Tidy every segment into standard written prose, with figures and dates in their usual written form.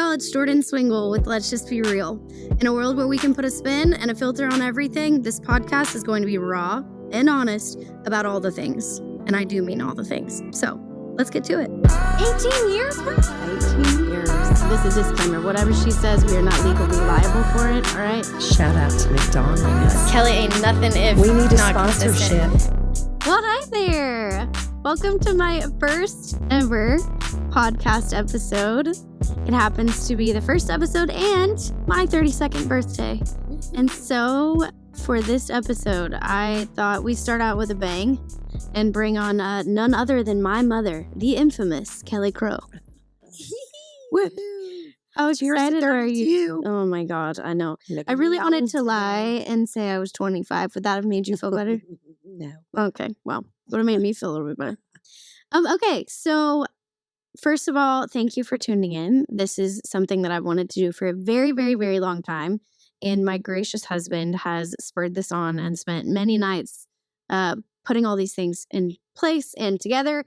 y'all, it's Jordyn Swingle with Let's Just Be Real. In a world where we can put a spin and a filter on everything, this podcast is going to be raw and honest about all the things. And I do mean all the things. So, let's get to it. 18 years, bro? 18 years. This is a disclaimer. Whatever she says, we are not legally liable for it, all right? Shout out to McDonald's. Kelley ain't nothing if We need a not sponsorship. consistent. Well, hi there. Welcome to my first ever podcast episode. It happens to be the first episode and my 32nd birthday. And so for this episode, I thought we'd start out with a bang and bring on none other than my mother, the infamous Kelley Crow. How excited are you? Oh my God, I know. I really wanted to lie and say I was 25. Would that have made you feel better? No. Okay, well, would have made me feel a little bit better. Okay, so first of all, thank you for tuning in. This is something that I've wanted to do for a very, very, very long time. And my gracious husband has spurred this on and spent many nights putting all these things in place and together.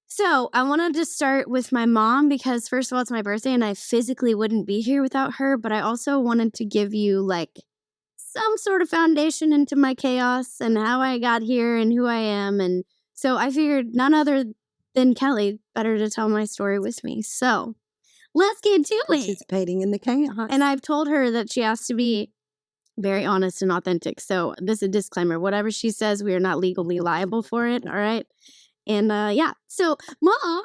So I wanted to start with my mom because first of all, it's my birthday and I physically wouldn't be here without her. But I also wanted to give you like some sort of foundation into my chaos and how I got here and who I am. And so I figured none other than Kelley better to tell my story with me. So let's get to it. Participating in the chaos. And I've told her that she has to be very honest and authentic. So this is a disclaimer. Whatever she says, we are not legally liable for it. All right. And yeah. So Mom.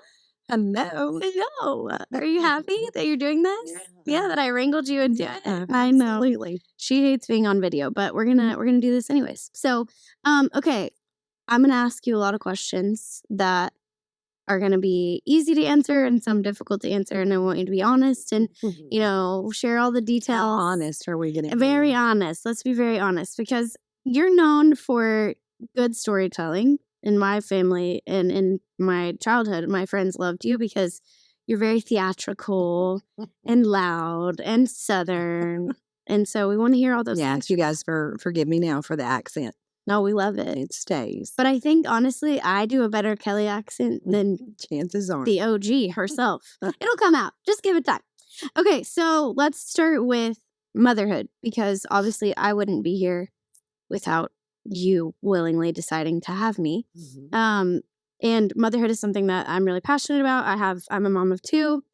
Hello. Hello. Are you happy that you're doing this? Yeah, that I wrangled you into it. Yeah, I know. Absolutely. She hates being on video, but we're gonna do this anyways. So, okay, I'm gonna ask you a lot of questions that are gonna be easy to answer and some difficult to answer, and I want you to be honest and share all the details. How honest are we going to be? Very honest. Let's be very honest because you're known for good storytelling. In my family and in my childhood, my friends loved you because you're very theatrical and loud and Southern. And so we want to hear all those things. You guys forgive me now for the accent. No, we love it. It stays. But I think, honestly, I do a better Kelley accent than Chances are. the OG herself. It'll come out. Just give it time. Okay, so let's start with motherhood because obviously I wouldn't be here without you willingly deciding to have me. Mm-hmm. And motherhood is something that I'm really passionate about. I'm a mom of two,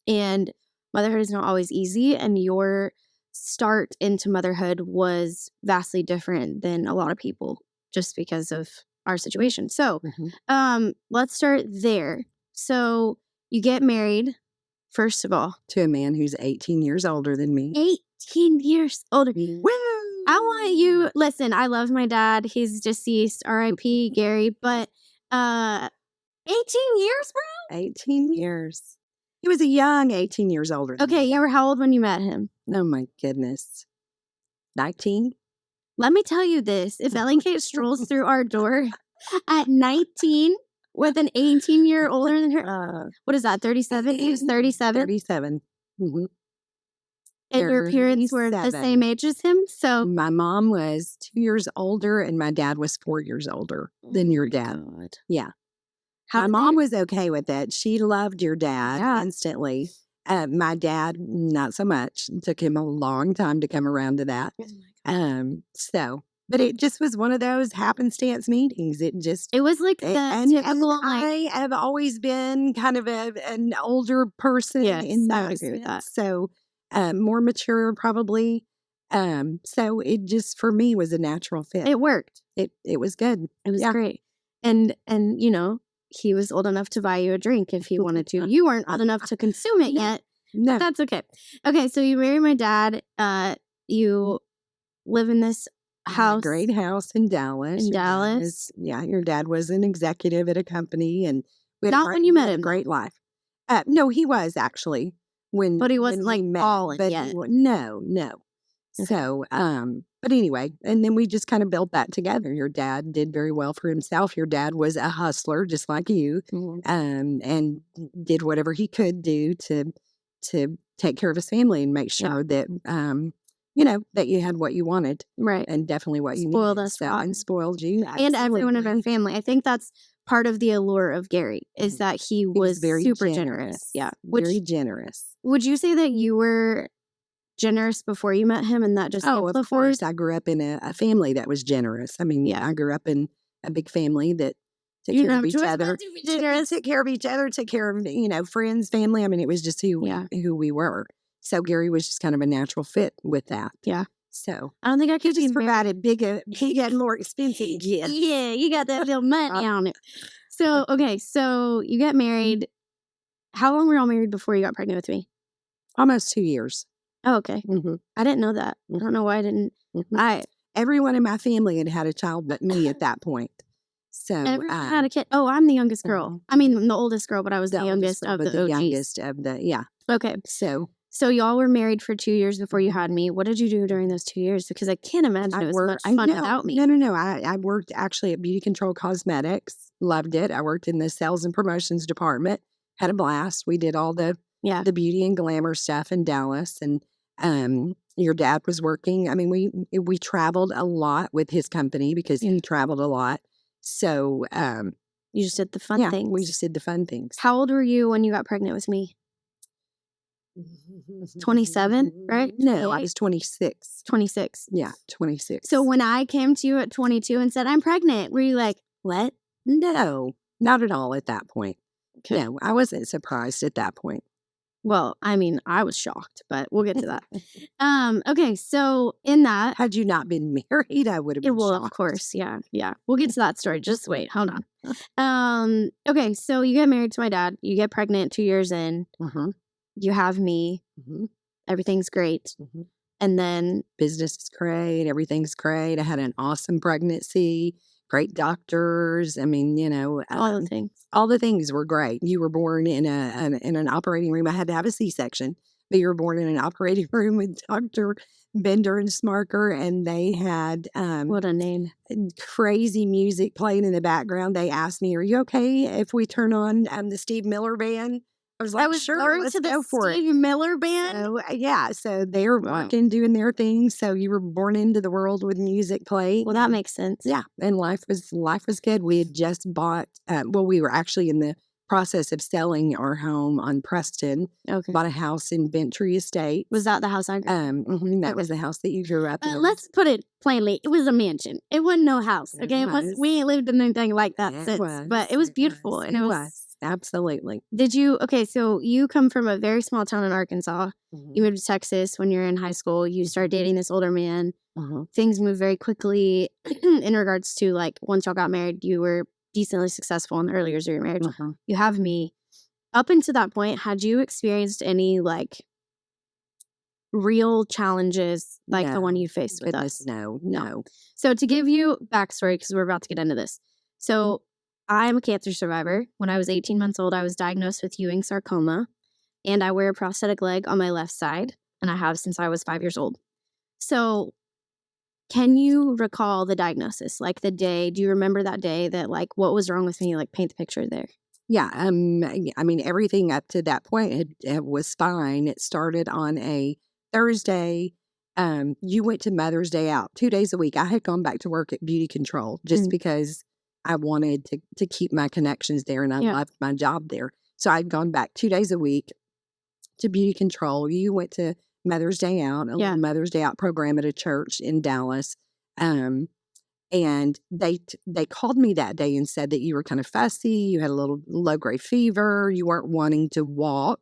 and motherhood is not always easy. And your start into motherhood was vastly different than a lot of people just because of our situation. So, let's start there. So you get married, first of all. To a man who's 18 years older than me. 18 years older. Woo! I want you, listen, I love my dad. He's deceased, R.I.P. Gary, but 18 years, bro? 18 years. He was a young 18 years older than Okay, me. you were how old when you met him? Oh my goodness. 19? Let me tell you this. If Ellen Kate strolls through our door at 19 with an 18-year older than her, what is that, 37? He was 37. 37. Mm-hmm. And your parents were the 37. same age as him? So My mom was 2 years older and my dad was 4 years older than your dad. God. Yeah. How My did mom they- was okay with it. She loved your dad Yeah. instantly. My dad, not so much. It took him a long time to come around to that. But it just was one of those happenstance meetings. It was like the typical, like, I have always been kind of an older person. Yes, in I that would agree with that. sense. So more mature probably. So it just for me was a natural fit. it worked. It was good. It was Yeah. great. And he was old enough to buy you a drink if he wanted to. You weren't old enough to consume it yet. No, That's okay. Okay, so you marry my dad. You live in this house. great house in Dallas. In Your dad Dallas. your dad was an executive at a company, and we had Not when you met him, Great life. No, he was actually But he when wasn't, like, we met, balling but yet. No. Okay. So, but anyway, and then we just kind of built that together. Your dad did very well for himself. Your dad was a hustler, just like you, and did whatever he could do to take care of his family and make sure that that you had what you wanted, Right. and definitely what you Spoiled needed. us So, rotten. and spoiled you, And everyone in our absolutely. family. I think that's part of the allure of Gary is that he was very super generous. Yeah. Very generous. Would you say that you were generous before you met him and that just of course. I grew up in a family that was generous. I mean, I grew up in a big family that took care of each other. Took care of each other, took care of, friends, family. I mean, it was just who we were. So Gary was just kind of a natural fit with that. Yeah. So I don't think I could just provided bigger, more expensive gifts. Yeah, you got that little money on it. So, okay, so you got married. How long were y'all married before you got pregnant with me? Almost 2 years. Oh, okay. Mm-hmm. I didn't know that. I don't know why I didn't. Mm-hmm. Everyone in my family had a child but me at that point. So everyone had a kid. Oh, I'm the youngest girl. I mean, the oldest girl, but I was the youngest of the OGs. Youngest of the, Okay. So y'all were married for 2 years before you had me. What did you do during those 2 years? Because I can't imagine it was much fun without me. No. I worked actually at Beauty Control Cosmetics. Loved it. I worked in the sales and promotions department. Had a blast. We did all the beauty and glamour stuff in Dallas. And your dad was working. I mean, we traveled a lot with his company because he traveled a lot. So you just did the fun things. We just did the fun things. How old were you when you got pregnant with me? 27, right? No, I was 26. 26. Yeah, 26. So when I came to you at 22 and said, I'm pregnant, were you like, what? No, not at all at that point. Okay. No, I wasn't surprised at that point. Well, I mean, I was shocked, but we'll get to that. Okay, so in that... Had you not been married, I would have been shocked. Of course, yeah. We'll get to that story. Just wait, hold on. Okay, so you get married to my dad. You get pregnant 2 years in. Mm-hmm. You have me. Mm-hmm. Everything's great. Mm-hmm. And then... Business is great. Everything's great. I had an awesome pregnancy. Great doctors. I mean, all the things. All the things were great. You were born in an operating room. I had to have a C-section, but you were born in an operating room with Dr. Bender and Smarker, and they had what a name, crazy music playing in the background. They asked me, "Are you okay if we turn on the Steve Miller Band?" I was like, sure, let's go for it. Steve Miller Band? So they were working, doing their thing. So you were born into the world with music playing. Well, that makes sense. Yeah, and life was good. We had just bought, we were actually in the process of selling our home on Preston. Okay. Bought a house in Bentry Estate. Was that the house I grew up in? That was the house that you grew up in. Let's put it plainly. It was a mansion. It wasn't no house. Okay, we ain't lived in anything like that since. But it was beautiful. And it was. Absolutely. Did you, so you come from a very small town in Arkansas. Mm-hmm. You moved to Texas when you were in high school. You started dating this older man. Mm-hmm. Things moved very quickly in regards to once y'all got married, you were decently successful in the early years of your marriage. Mm-hmm. You have me. Up until that point, had you experienced any real challenges the one you faced with us? No. So to give you backstory, because we're about to get into this. So I'm a cancer survivor. When I was 18 months old, I was diagnosed with Ewing sarcoma, and I wear a prosthetic leg on my left side, and I have since I was 5 years old. So can you recall the diagnosis, the day? Do you remember that day that, what was wrong with me? Paint the picture there. Yeah. I mean, everything up to that point it was fine. It started on a Thursday. You went to Mother's Day out 2 days a week. I had gone back to work at Beauty Control just because I wanted to keep my connections there, and I loved my job there. So I'd gone back 2 days a week to Beauty Control. You went to Mother's Day Out, a little Mother's Day Out program at a church in Dallas. And they called me that day and said that you were kind of fussy. You had a little low-grade fever. You weren't wanting to walk.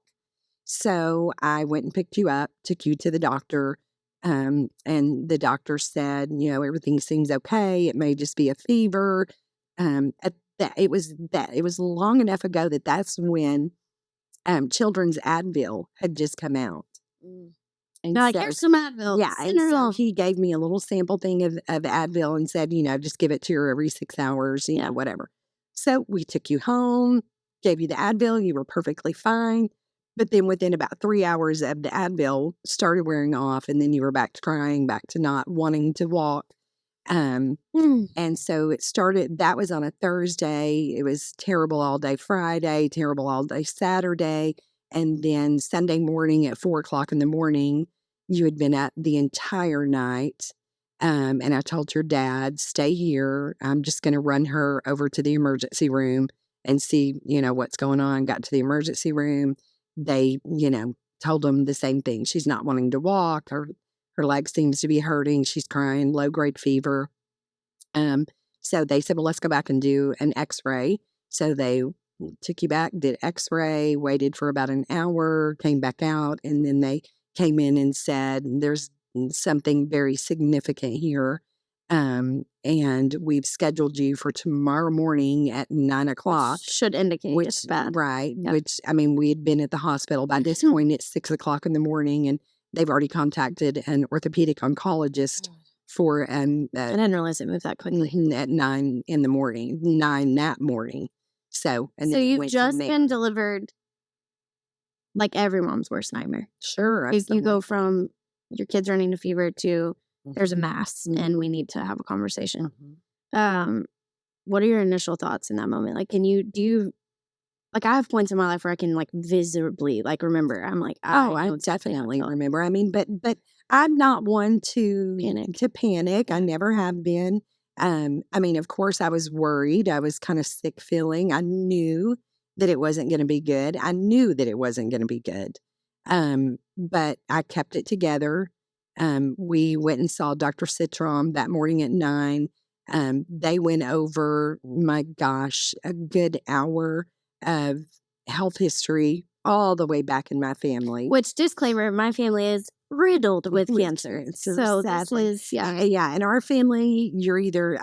So I went and picked you up, took you to the doctor. And the doctor said, everything seems okay. It may just be a fever. It was long enough ago that's when children's Advil had just come out. And here's some Advil. Yeah, and so he gave me a little sample thing of Advil and said, just give it to her every 6 hours, whatever. So we took you home, gave you the Advil, you were perfectly fine. But then within about 3 hours of the Advil started wearing off, and then you were back to crying, back to not wanting to walk. And so it started, that was on a Thursday. It was terrible all day Friday, terrible all day Saturday. And then Sunday morning at 4:00 in the morning, you had been up the entire night. And I told your dad, stay here. I'm just going to run her over to the emergency room and see, what's going on. Got to the emergency room. They, told them the same thing. She's not wanting to walk. Her leg seems to be hurting. She's crying, low grade fever. So they said, well, let's go back and do an x-ray. So they took you back, did x-ray, waited for about an hour, came back out, and then they came in and said, there's something very significant here. And we've scheduled you for tomorrow morning at 9:00. Should indicate Which, it's bad. right. Yep. Which, we had been at the hospital by this point. It's 6:00 in the morning, and they've already contacted an orthopedic oncologist for I didn't realize it moved that quickly. at 9 in the morning, 9 that morning. So, and So then you've just been delivered like every mom's worst nightmare. Sure. You go from your kid's running a fever to there's a mass Mhm. and we need to have a conversation. Mhm. What are your initial thoughts in that moment? Like, like I have points in my life where I can like visibly like remember. I'm like, I definitely remember. But I'm not one to panic. I never have been. Of course I was worried. I was kind of sick feeling. I knew that it wasn't going to be good. I knew that it wasn't going to be good. But I kept it together. We went and saw Dr. Citron that morning at 9. They went over, my gosh, a good hour of health history all the way back in my family. Which, disclaimer, my family is riddled with cancer. So this was, yeah. In our family, you're either,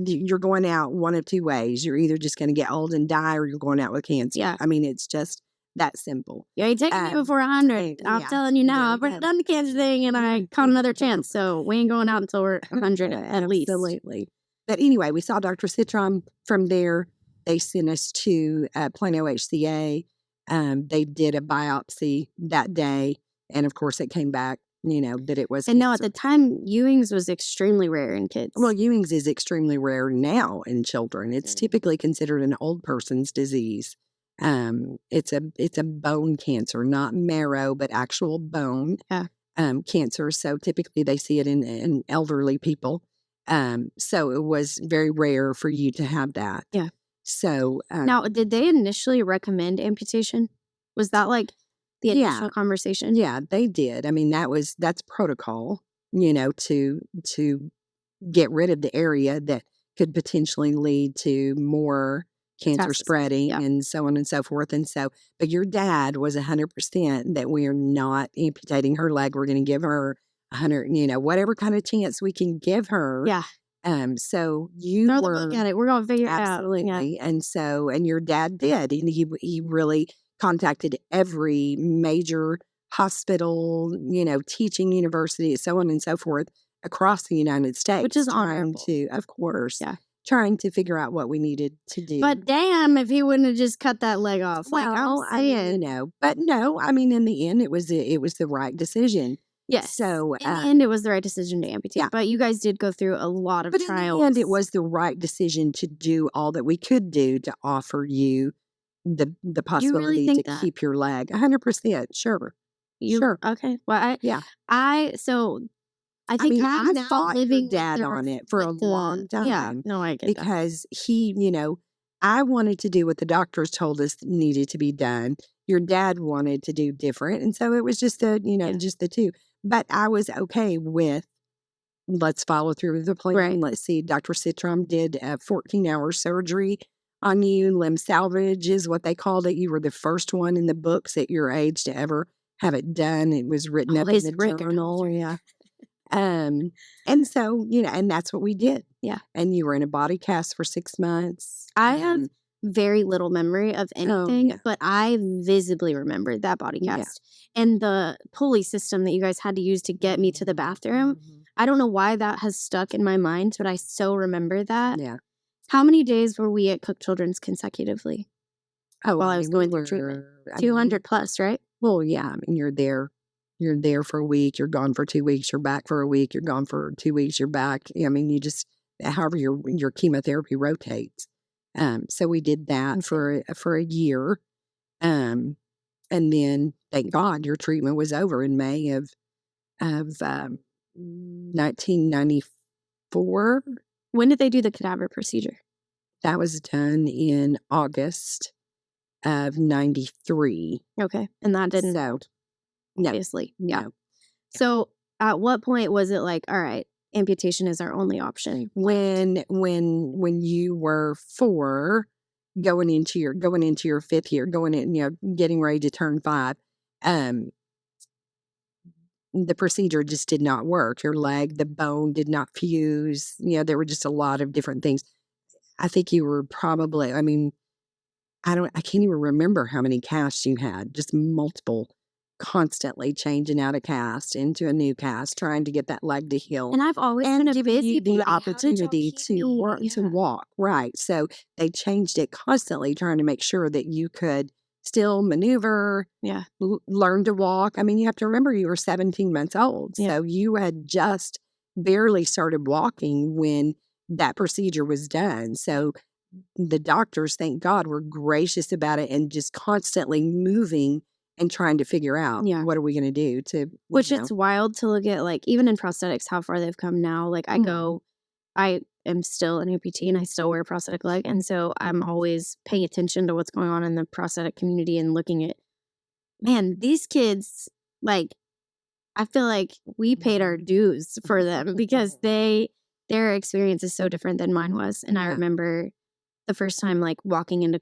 you're going out one of two ways. You're either just going to get old and die, or you're going out with cancer. Yeah. It's just that simple. You ain't taking me before 100. I'm telling you now, I've already done the cancer thing and I caught another chance. So we ain't going out until we're 100 at least. Absolutely. But anyway, we saw Dr. Citron. From there, they sent us to Plano HCA. They did a biopsy that day. And of course, it came back, that it was And no, cancer. at the time, Ewing's was extremely rare in kids. Well, Ewing's is extremely rare now in children. It's typically considered an old person's disease. It's a bone cancer, not marrow, but actual bone cancer. So typically they see it in elderly people. So it was very rare for you to have that. Yeah. So now, did they initially recommend amputation? Was that like the initial conversation? Yeah, they did. That's protocol, to get rid of the area that could potentially lead to more cancer spreading and so on and so forth. And so, but your dad was 100% that we are not amputating her leg. We're going to give her 100, whatever kind of chance we can give her. Yeah. So you throw were the book at it. We're going to figure it out. Absolutely. And your dad did. And he really contacted every major hospital, teaching university, so on and so forth across the United States. Which is honorable. Of course. Yeah. Trying to figure out what we needed to do. But damn, if he wouldn't have just cut that leg off. Well, but no, in the end, it was the right decision. Yes. So in the end, it was the right decision to amputate. Yeah. But you guys did go through a lot of trials. In the end, it was the right decision to do all that we could do to offer you the possibility to keep your leg. 100%. Sure. Sure. Okay. Well, I think I fought your dad on it for a long time. Yeah. No, I get that. Because he, I wanted to do what the doctors told us needed to be done. Your dad wanted to do different. And so it was just just the two. But I was okay with, let's follow through with the plan. Right. Let's see. Dr. Citron did a 14-hour surgery on you. Limb salvage is what they called it. You were the first one in the books at your age to ever have it done. It was written up in the journal. Yeah. And so, and that's what we did. Yeah. And you were in a body cast for 6 months. I have very little memory of anything, but I visibly remembered that body cast. And the pulley system that you guys had to use to get me to the bathroom. I don't know why that has stuck in my mind, but I so remember that. Yeah. How many days were we at Cook Children's consecutively? While I was going through treatment? 200 plus, right? Well, yeah. You're there for a week, you're gone for 2 weeks, you're back for a week, you're gone for 2 weeks, you're back. You just, however your chemotherapy rotates. So we did that for a year. And then thank God your treatment was over in May of 1994. When did they do the cadaver procedure? That was done in August of 93. Okay. And that didn't, So, no, obviously. Yeah. no. So at what point was it like, all right, amputation is our only option? When you were 4, going into your 5th year, getting ready to turn 5, the procedure just did not work. Your leg, the bone did not fuse. There were just a lot of different things. I think you were probably, I can't even remember how many casts you had, just multiple, constantly changing out a cast into a new cast, trying to get that leg to heal. And I've always been a giving busy you the bee. How did y'all opportunity keep to me? work, to walk. Right. So they changed it constantly, trying to make sure that you could still maneuver, Yeah. learn to walk. You have to remember you were 17 months old. Yeah. So you had just barely started walking when that procedure was done. So the doctors, thank God, were gracious about it and just constantly moving and trying to figure out, Yeah. what are we going to do to, Which it's wild to look at, like, even in prosthetics, how far they've come now. Like, I am still an amputee and I still wear a prosthetic leg. And so I'm always paying attention to what's going on in the prosthetic community and looking at, man, these kids, like, I feel like we paid our dues for them because their experience is so different than mine was. And I remember the first time, like, walking into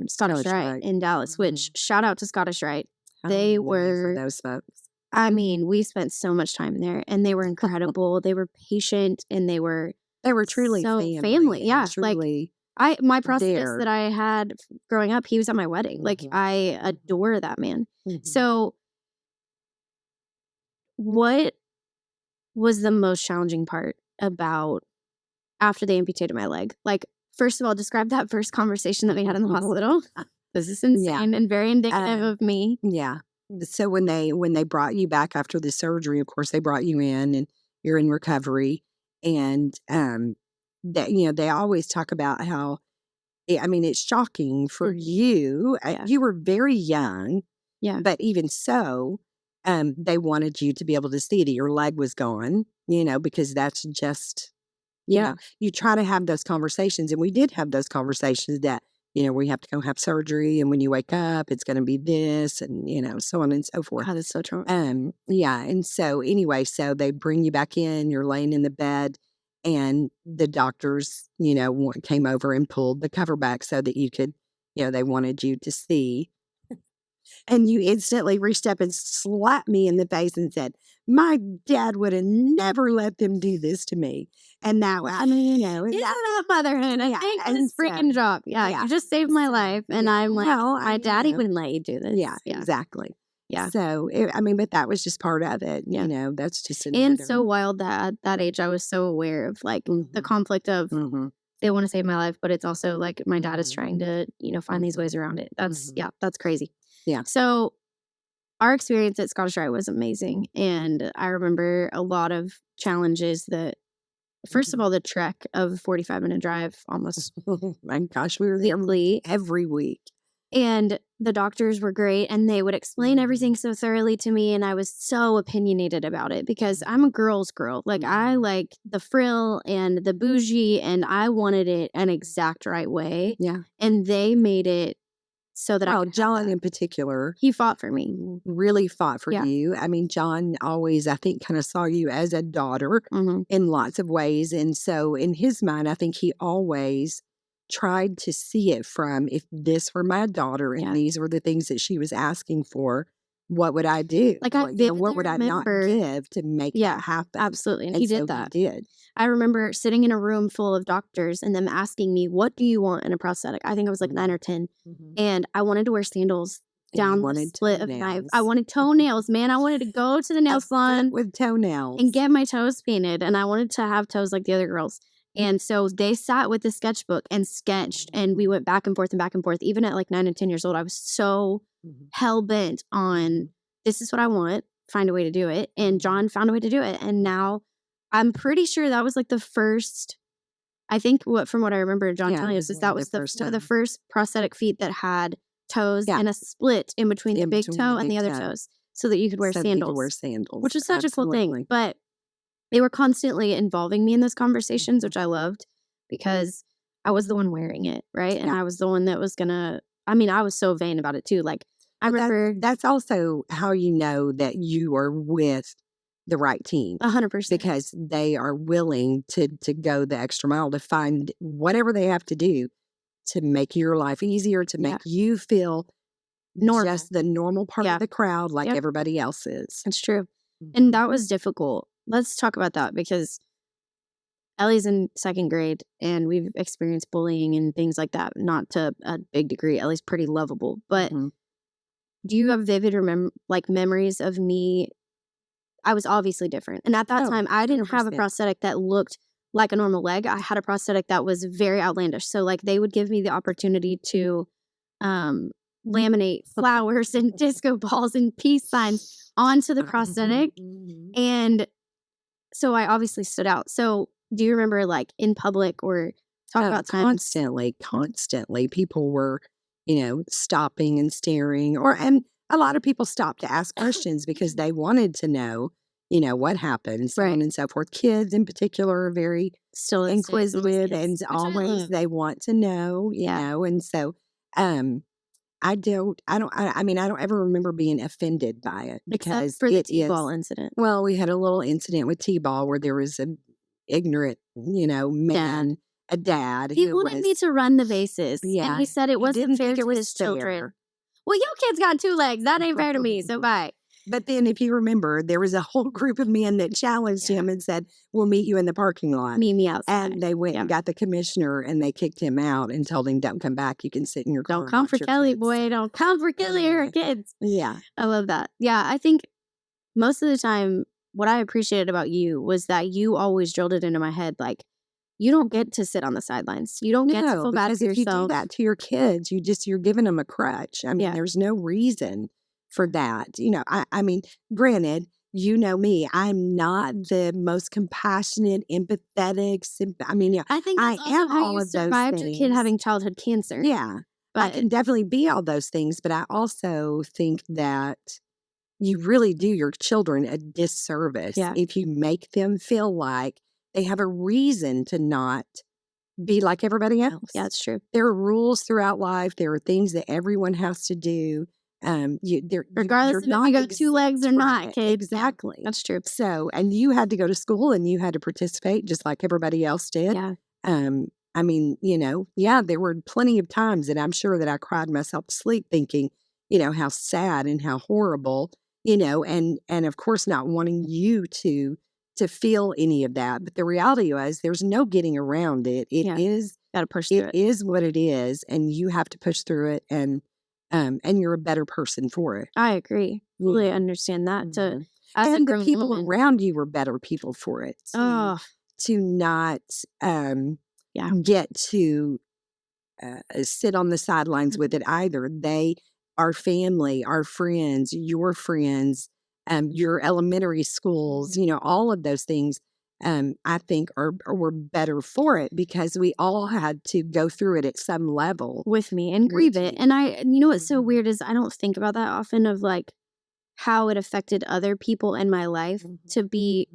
Scottish Rite in Dallas, which shout out to Scottish Rite. They were those folks. we spent so much time there and they were incredible. They were patient and they were truly so family. Yeah. Truly, my prosthetist there. that I had growing up, he was at my wedding. Like, I adore that man. So what was the most challenging part about after they amputated my leg? Like, first of all, describe that first conversation that we had in the hospital. This is insane and very indicative of me. Yeah. So when they brought you back after the surgery, of course, they brought you in and you're in recovery. And that they always talk about how, it's shocking for you. You were very young. Yeah. But even so, they wanted you to be able to see that your leg was gone, because that's just, you try to have those conversations. And we did have those conversations that, we have to go have surgery. And when you wake up, it's going to be this and, so on and so forth. God, that's so true. Yeah. And so anyway, so they bring you back in, you're laying in the bed and the doctors, came over and pulled the cover back so that you could, they wanted you to see. And you instantly reached up and slapped me in the face and said, my dad would have never let them do this to me. And now, Isn't that motherhood? I think it's freaking job. Yeah, you just saved my life. And I'm like, my daddy wouldn't let you do this. Yeah, exactly. Yeah. So, but that was just part of it. That's just and so wild that at that age, I was so aware of, like, the conflict of they want to save my life, but it's also like my dad is trying to, find these ways around it. That's, that's crazy. Yeah. So our experience at Scottish Rite was amazing. And I remember a lot of challenges that, first of all, the trek of a 45-minute drive almost. My gosh, we were there every week. And the doctors were great and they would explain everything so thoroughly to me. And I was so opinionated about it because I'm a girl's girl. Like, I like the frill and the bougie and I wanted it an exact right way. Yeah. And they made it so that John in particular. He fought for me. Really fought for you. John always, I think, kind of saw you as a daughter in lots of ways. And so in his mind, I think he always tried to see it from, if this were my daughter and these were the things that she was asking for, what would I do? Like, what would I not give to make that happen? Absolutely. And he did that. He did. I remember sitting in a room full of doctors and them asking me, what do you want in a prosthetic? I think I was like 9 or 10. And I wanted to wear sandals down the split of knife. I wanted toenails, man. I wanted to go to the nail salon with toenails and get my toes painted. And I wanted to have toes like the other girls. And so they sat with the sketchbook and sketched, and we went back and forth and back and forth. Even at like 9 and 10 years old, I was so hell-bent on, this is what I want, find a way to do it. And John found a way to do it. And now I'm pretty sure that was like the first, I think from what I remember John telling us, is that was the first prosthetic feet that had toes and a split in between the big toe and the other toes. so that you could wear So that you could sandals. wear sandals. Which was such a cool Absolutely. thing. But they were constantly involving me in those conversations, which I loved because I was the one wearing it, right? And Yeah. I was the one that was gonna, I mean, I was so vain about it too. Like, I remember That's also how you know that you are with the right team, 100%. because they are willing to go the extra mile to find whatever they have to do to make your life easier, to make you feel Normal. just the normal part of the crowd like everybody else is. It's true. And that was difficult. Let's talk about that because Ellie's in 2nd grade and we've experienced bullying and things like that. Not to a big degree. Ellie's pretty lovable. But do you have vivid memories of me? I was obviously different. And at that time, I didn't have a 100%. prosthetic that looked like a normal leg. I had a prosthetic that was very outlandish. So like they would give me the opportunity to laminate flowers and disco balls and peace signs onto the prosthetic. And so I obviously stood out. So do you remember like in public or talk about times? Constantly people were, stopping and staring, and a lot of people stopped to ask questions because they wanted to know, what happened, so on and so forth. Kids in particular are very still inquisitive and always they want to know, you know, and so I don't ever remember being offended by it because except for the T-ball incident. Well, we had a little incident with T-ball where there was an ignorant, man, a dad. He wanted me to run the bases. Yeah. And he said it wasn't fair to his children. Well, your kid's got 2 legs. That ain't fair to me. So bye. But then if you remember, there was a whole group of men that challenged him and said, we'll meet you in the parking lot. Meet me outside. And they went and got the commissioner and they kicked him out and told him, don't come back. You can sit in your car. Don't come for Kelley, boy. Don't come for Kelley or her kids. Yeah. I love that. Yeah, I think most of the time, what I appreciated about you was that you always drilled it into my head, like, you don't get to sit on the sidelines. You don't get to feel bad for yourself. If you do that to your kids, you're giving them a crutch. I mean, there's no reason for that. I mean, granted, you know me, I'm not the most compassionate, empathetic. I think I am all of those things. Your kid having childhood cancer. Yeah, but I can definitely be all those things. But I also think that you really do your children a disservice if you make them feel like they have a reason to not be like everybody else. Yeah, that's true. There are rules throughout life. There are things that everyone has to do. Regardless if you got 2 legs or not, kid. Exactly. That's true. So, and you had to go to school and you had to participate just like everybody else did. Yeah. I mean, there were plenty of times that I'm sure that I cried myself to sleep thinking, how sad and how horrible, and of course not wanting you to feel any of that. But the reality was there's no getting around it. It is got to push through it. It is what it is. And you have to push through it. And you're a better person for it. I agree. Really understand that. And the people around you were better people for it. To not get to sit on the sidelines with it either. They, our family, our friends, your elementary schools, all of those things, I think were better for it because we all had to go through it at some level with me and grieve it. And what's so weird is I don't think about that often of like how it affected other people in my life to be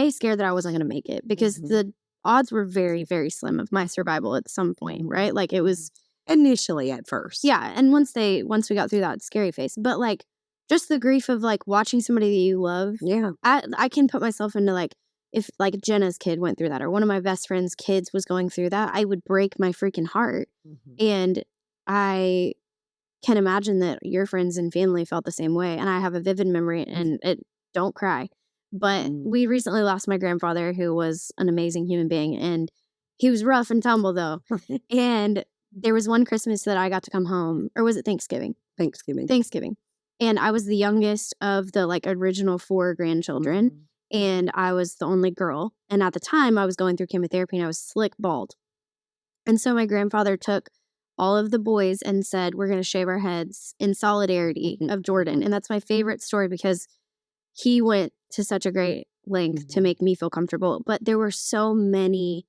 scared that I wasn't going to make it because the odds were very, very slim of my survival at some point, right? Like it was initially at first. Yeah. And once we got through that scary phase, but like just the grief of like watching somebody that you love. Yeah. I can put myself into like, if like Jenna's kid went through that or one of my best friend's kids was going through that, I would break my freaking heart. And I can imagine that your friends and family felt the same way. And I have a vivid memory and don't cry. But we recently lost my grandfather who was an amazing human being and he was rough and tumble though. And there was one Christmas that I got to come home, or was it Thanksgiving? Thanksgiving. And I was the youngest of the like original 4 grandchildren. And I was the only girl. And at the time, I was going through chemotherapy and I was slick bald. And so my grandfather took all of the boys and said, we're going to shave our heads in solidarity of Jordyn. And that's my favorite story because he went to such a great length to make me feel comfortable. But there were so many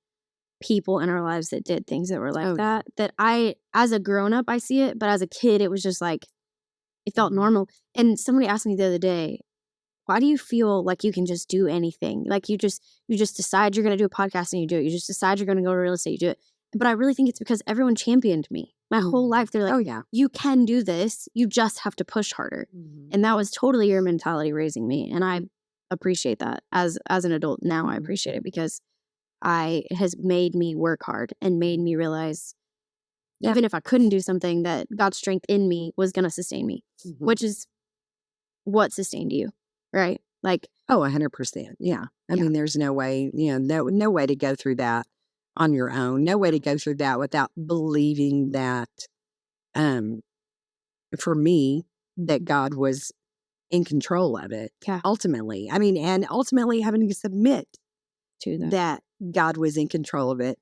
people in our lives that did things that were like that I, as a grown-up, I see it. But as a kid, it was just like, It felt normal. And somebody asked me the other day, why do you feel like you can just do anything? Like you just decide you're going to do a podcast and you do it. You just decide you're going to go to real estate, you do it. But I really think it's because everyone championed me my whole life. They're like, oh yeah, you can do this. You just have to push harder. And that was totally your mentality raising me. And I appreciate that as an adult now. I appreciate it because it has made me work hard and made me realize even if I couldn't do something, that God's strength in me was going to sustain me, which is what sustained you. Right? Like, oh, 100%. Yeah. I mean, there's no way, no way to go through that on your own. No way to go through that without believing that, for me, that God was in control of it. Yeah. Ultimately. I mean, and ultimately having to submit to that God was in control of it,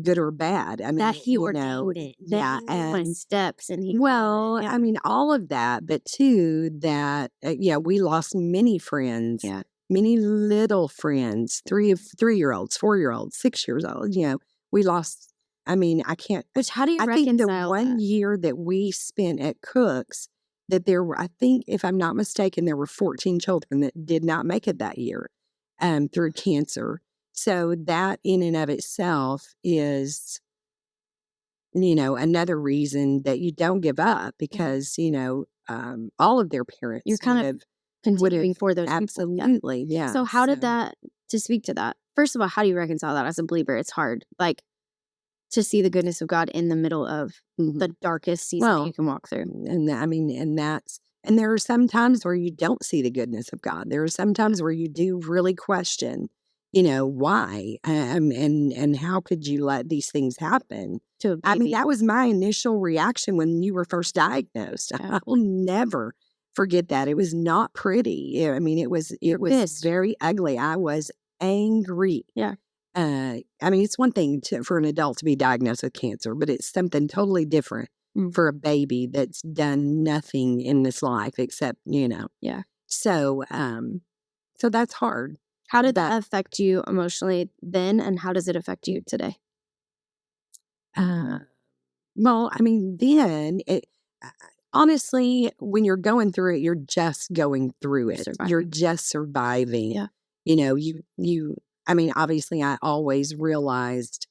good or bad. I mean, that he ordained it. Yeah. And my steps and he. Well, I mean, all of that, but too, that, we lost many friends. Yeah. Many little friends, 3-year-olds, 4-year-olds, 6 years old. We lost. I mean, I can't. Which how do you I think reconcile the one year that we spent at Cook's, that there were, I think, if I'm not mistaken, there were 14 children that did not make it that year, through cancer. So that in and of itself is, another reason that you don't give up because, all of their parents. You're kind of continuing for those people. Absolutely. Yeah. So how did that, to speak to that, first of all, how do you reconcile that as a believer? It's hard, like, to see the goodness of God in the middle of the darkest season you can walk through. And I mean, and there are some times where you don't see the goodness of God. There are some times where you do really question, why, and how could you let these things happen? To a baby. I mean, that was my initial reaction when you were first diagnosed. Yeah. I will never forget that. It was not pretty. I mean, it was very ugly. I was angry. Yeah. I mean, it's one thing for an adult to be diagnosed with cancer, but it's something totally different for a baby that's done nothing in this life except, Yeah. So, so that's hard. How did that affect you emotionally then, and how does it affect you today? Well, I mean, then honestly, when you're going through it, you're just going through it. You're just surviving. Yeah. I mean, obviously I always realized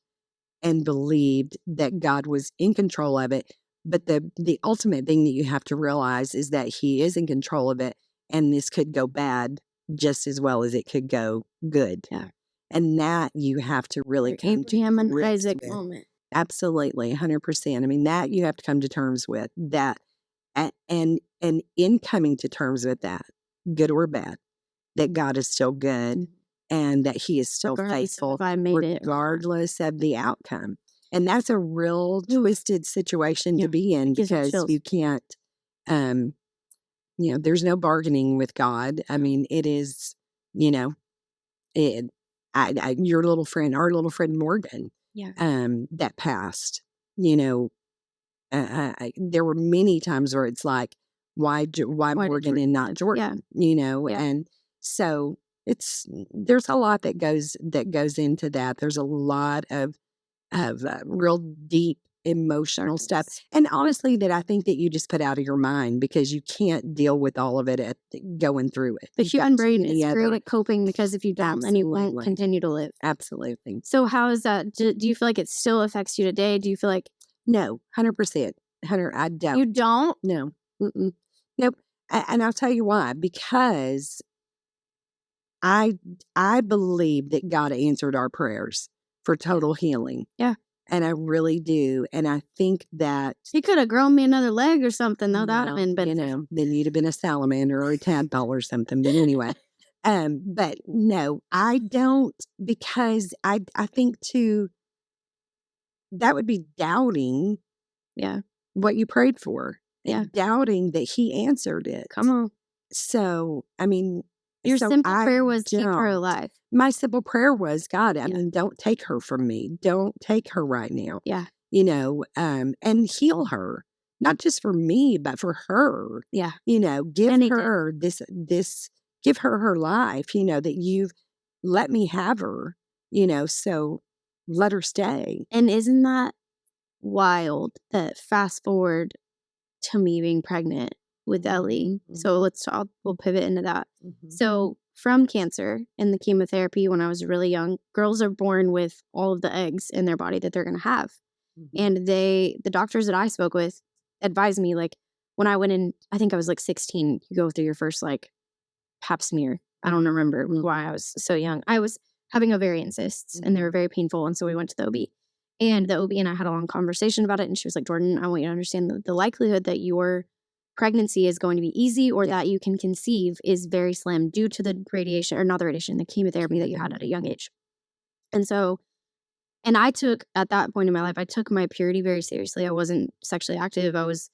and believed that God was in control of it. But the ultimate thing that you have to realize is that he is in control of it. And this could go bad just as well as it could go good. Yeah. And that you have to really come to Abraham and grips Isaac with. moment. Absolutely, 100%. I mean, that you have to come to terms with that. And in coming to terms with that, good or bad, that God is still good and that he is still faithful regardless of the outcome. And that's a real twisted situation to be in because you can't, there's no bargaining with God. I mean, it is, your little friend, our little friend Morgan, that passed, there were many times where it's like, why Morgan and not Jordyn, and so there's a lot that goes into that. There's a lot of real deep emotional stuff, and honestly, that I think that you just put out of your mind because you can't deal with all of it going through it. The human brain is great at coping because if you don't, then you won't continue to live. Absolutely. So how is that? Do you feel like it still affects you today? Do you feel like no, 100%, I don't. You don't? No, nope. And I'll tell you why. Because I believe that God answered our prayers for total healing. Yeah. And I really do. And I think that he could have grown me another leg or something, though. That would have been then you'd have been a salamander or a tadpole or something. But anyway, but no, I don't, because I think too, that would be doubting what you prayed for. And doubting that he answered it. Come on. So, I mean, your simple prayer was keep her alive. My simple prayer was, God, I mean, don't take her from me. Don't take her right now. Yeah. And heal her. Not just for me, but for her. Yeah. Give her this, give her her life, that you've let me have her, so let her stay. And isn't that wild that fast forward to me being pregnant with Ellie. Mhm. So we'll pivot into that. Mhm. So from cancer and the chemotherapy when I was really young, girls are born with all of the eggs in their body that they're going to have. Mhm. And the doctors that I spoke with advised me, like, when I went in, I think I was like 16, you go through your first like pap smear. I don't remember why I was so young. I was having ovarian cysts and they were very painful. And so we went to the OB. And the OB and I had a long conversation about it. And she was like, Jordyn, I want you to understand that the likelihood that your pregnancy is going to be easy or that you can conceive is very slim due to the radiation, or not the radiation, the chemotherapy that you had at a young age. And so, and I took, at that point in my life, I took my purity very seriously. I wasn't sexually active. That was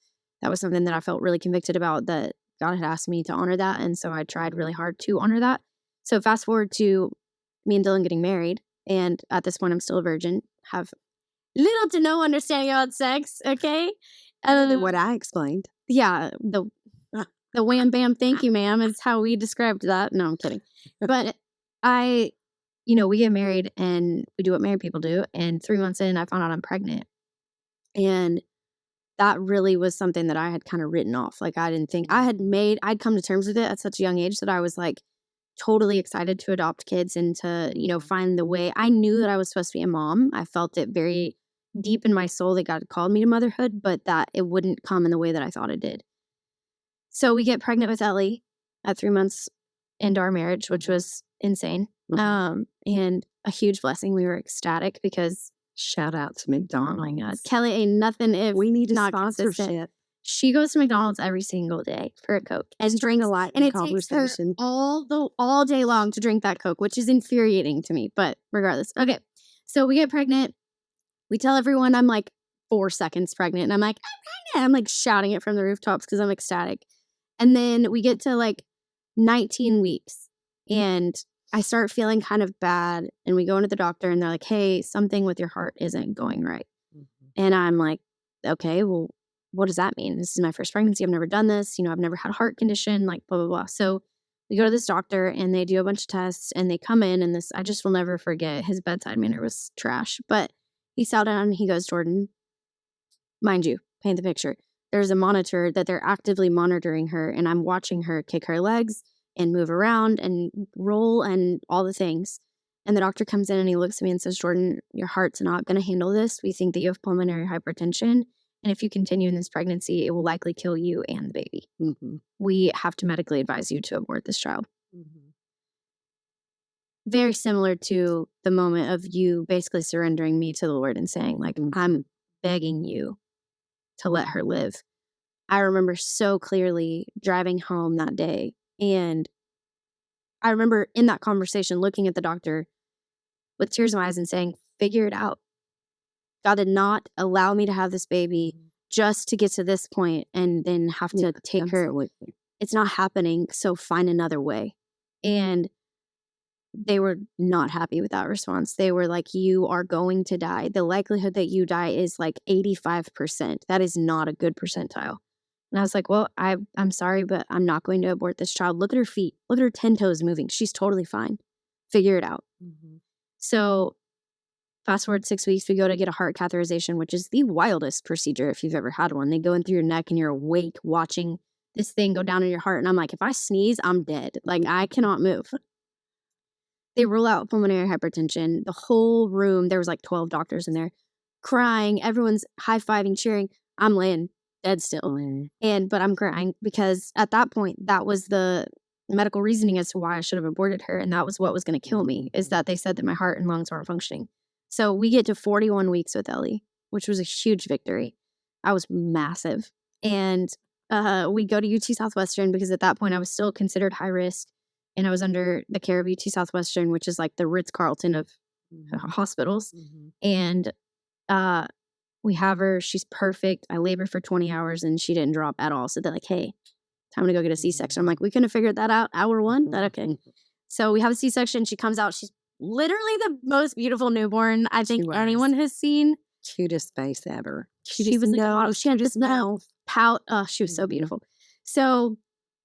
something that I felt really convicted about, that God had asked me to honor that. And so I tried really hard to honor that. So fast forward to me and Dylan getting married. And at this point, I'm still a virgin, have little to no understanding about sex. Okay. Other than what I explained. Yeah. The wham bam, thank you, ma'am, is how we described that. No, I'm kidding. But we get married and we do what married people do. And 3 months in, I found out I'm pregnant. And that really was something that I had kind of written off. Like, I didn't think I'd come to terms with it at such a young age that I was like totally excited to adopt kids and to, find the way. I knew that I was supposed to be a mom. I felt it very deep in my soul that God called me to motherhood, but that it wouldn't come in the way that I thought it did. So we get pregnant with Ellie at 3 months into our marriage, which was insane. And a huge blessing. We were ecstatic because shout out to McDonald's. Oh my God. Kelley ain't nothing if we need a not sponsorship. Consistent. She goes to McDonald's every single day for a Coke and drinks a lot. And it takes her all day long to drink that Coke, which is infuriating to me. But regardless. Okay. So we get pregnant. We tell everyone I'm like 4 seconds pregnant. And I'm like, I'm pregnant. I'm like shouting it from the rooftops because I'm ecstatic. And then we get to like 19 weeks. And I start feeling kind of bad, and we go into the doctor and they're like, hey, something with your heart isn't going right. And I'm like, okay, well, what does that mean? This is my first pregnancy. I've never done this. I've never had a heart condition, like blah, blah, blah. So we go to this doctor and they do a bunch of tests and they come in, and I just will never forget, his bedside manner was trash. But he sat down and he goes, Jordyn, mind you, paint the picture. There's a monitor that they're actively monitoring her, and I'm watching her kick her legs and move around and roll and all the things. And the doctor comes in and he looks at me and says, Jordyn, your heart's not going to handle this. We think that you have pulmonary hypertension. And if you continue in this pregnancy, it will likely kill you and the baby. We have to medically advise you to abort this child. Very similar to the moment of you basically surrendering me to the Lord and saying, like, I'm begging you to let her live. I remember so clearly driving home that day. And I remember in that conversation looking at the doctor with tears in my eyes and saying, figure it out. God did not allow me to have this baby just to get to this point and then have to take her. It's not happening, so find another way. And they were not happy with that response. They were like, you are going to die. The likelihood that you die is like 85%. That is not a good percentile. And I was like, well, I'm sorry, but I'm not going to abort this child. Look at her feet. Look at her 10 toes moving. She's totally fine. Figure it out. So fast forward 6 weeks, we go to get a heart catheterization, which is the wildest procedure if you've ever had one. They go in through your neck and you're awake watching this thing go down in your heart. And I'm like, if I sneeze, I'm dead. Like, I cannot move. They rule out pulmonary hypertension. The whole room, there was like 12 doctors in there crying. Everyone's high-fiving, cheering. I'm laying dead still. But I'm crying because at that point, that was the medical reasoning as to why I should have aborted her. And that was what was going to kill me, is that they said that my heart and lungs weren't functioning. So we get to 41 weeks with Ellie, which was a huge victory. I was massive. And we go to UT Southwestern because at that point I was still considered high risk. And I was under the care of UT Southwestern, which is like the Ritz-Carlton of hospitals. And we have her. She's perfect. I labored for 20 hours and she didn't drop at all. So they're like, hey, time to go get a C-section. I'm like, we couldn't have figured that out hour one? That okay. So we have a C-section. She comes out. She's literally the most beautiful newborn I think anyone has seen. Cutest face ever. She was like, she had this mouth pout. Oh, she was so beautiful. So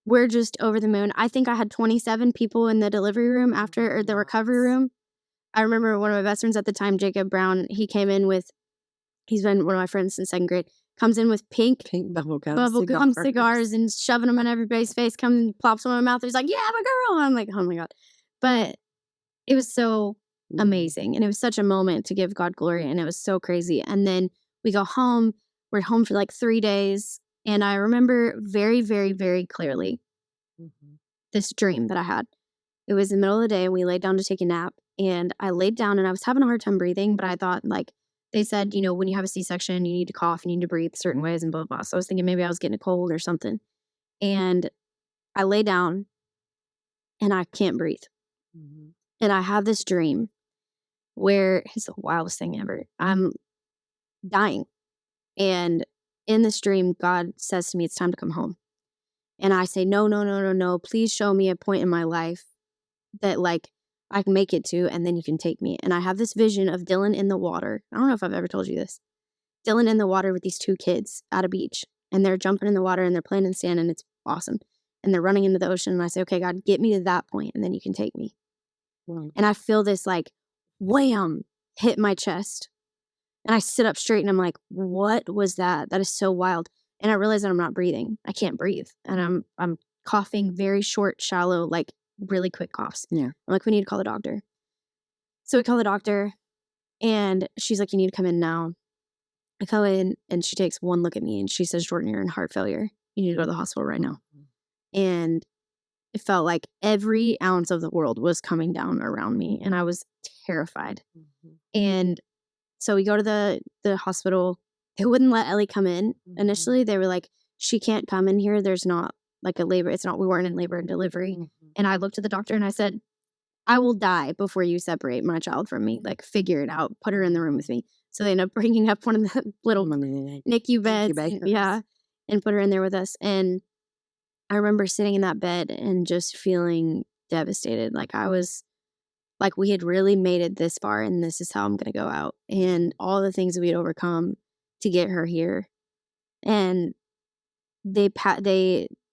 we're just over the moon. I think I had 27 people in the delivery room or the recovery room. I remember one of my best friends at the time, Jacob Brown, he came in with, he's been one of my friends since 2nd grade. comes in with pink bubblegum cigars and shoving them in everybody's face, comes and plops them in my mouth. He's like, yeah, I'm a girl. I'm like, oh my God. But it was so amazing. And it was such a moment to give God glory. And it was so crazy. And then we go home. We're home for like 3 days. And I remember very, very, very clearly this dream that I had. It was in the middle of the day and we laid down to take a nap. And I laid down and I was having a hard time breathing, but I thought, like, they said, you know, when you have a C-section, you need to cough, you need to breathe certain ways and blah, blah, blah. So I was thinking maybe I was getting a cold or something. And I lay down and I can't breathe. And I have this dream where it's the wildest thing ever. I'm dying. And in this dream, God says to me, it's time to come home. And I say, no, no, no, no, no. Please show me a point in my life that, like, I can make it to, and then you can take me. And I have this vision of Dylan in the water. I don't know if I've ever told you this. Dylan in the water with these 2 kids at a beach. And they're jumping in the water and they're playing in the sand and it's awesome. And they're running into the ocean. And I say, okay, God, get me to that point and then you can take me. And I feel this like wham hit my chest. And I sit up straight and I'm like, what was that? That is so wild. And I realize that I'm not breathing. I can't breathe. And I'm coughing very short, shallow, like really quick coughs. Yeah. I'm like, we need to call the doctor. So we call the doctor and she's like, you need to come in now. I come in and she takes one look at me and she says, Jordyn, you're in heart failure. You need to go to the hospital right now. And it felt like every ounce of the world was coming down around me and I was terrified. And so we go to the hospital. They wouldn't let Ellie come in. Initially, they were like, she can't come in here. There's not like a labor. We weren't in labor and delivery. And I looked at the doctor and I said, I will die before you separate my child from me. Like, figure it out. Put her in the room with me. So they end up bringing up one of the little NICU beds. Yeah. And put her in there with us. And I remember sitting in that bed and just feeling devastated. Like I was, like we had really made it this far and this is how I'm going to go out. And all the things that we had overcome to get her here. And they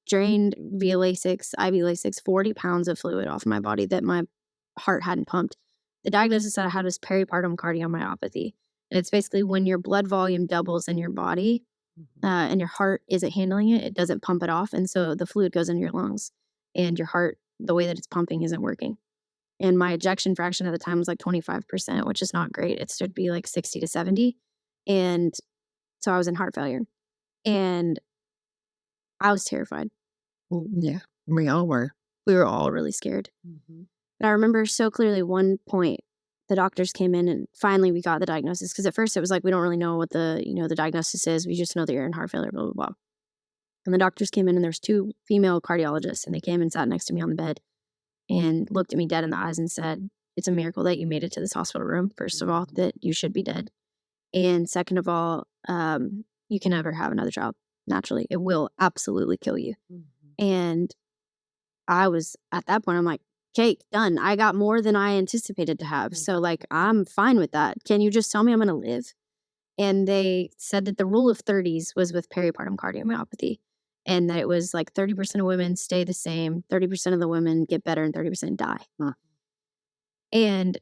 drained via Lasix, IV Lasix, 40 pounds of fluid off my body that my heart hadn't pumped. The diagnosis that I had was peripartum cardiomyopathy. And it's basically when your blood volume doubles in your body and your heart isn't handling it, it doesn't pump it off. And so the fluid goes into your lungs and your heart, the way that it's pumping isn't working. And my ejection fraction at the time was like 25%, which is not great. It should be like 60 to 70. And so I was in heart failure. And I was terrified. Yeah, we all were. We were all really scared. But I remember so clearly one point, the doctors came in and finally we got the diagnosis. Because at first it was like, we don't really know what the diagnosis is. We just know that you're in heart failure, blah, blah, blah. And the doctors came in and there's 2 female cardiologists and they came and sat next to me on the bed and looked at me dead in the eyes and said, it's a miracle that you made it to this hospital room. First of all, that you should be dead. And second of all, you can never have another child naturally. It will absolutely kill you. And I was at that point, I'm like, okay, done. I got more than I anticipated to have. So like, I'm fine with that. Can you just tell me I'm going to live? And they said that the rule of 30s was with peripartum cardiomyopathy. And that it was like 30% of women stay the same, 30% of the women get better, and 30% die. And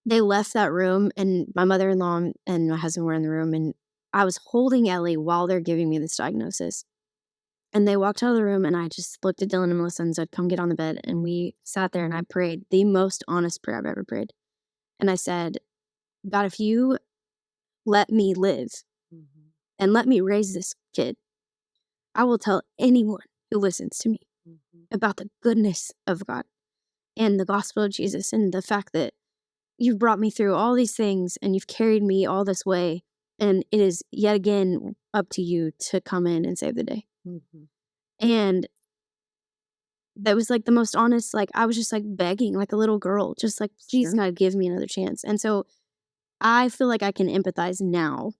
they left that room, and my mother-in-law and my husband were in the room, and I was holding Ellie while they're giving me this diagnosis. And they walked out of the room, and I just looked at Dylan and Melissa and said, come get on the bed. And we sat there, and I prayed the most honest prayer I've ever prayed. And I said, God, if you let me live and let me raise this kid, I will tell anyone who listens to me about the goodness of God and the gospel of Jesus and the fact that you've brought me through all these things and you've carried me all this way. And it is yet again up to you to come in and save the day. And that was like the most honest, like I was just like begging like a little girl, just like, please God, give me another chance. And so I feel like I can empathize now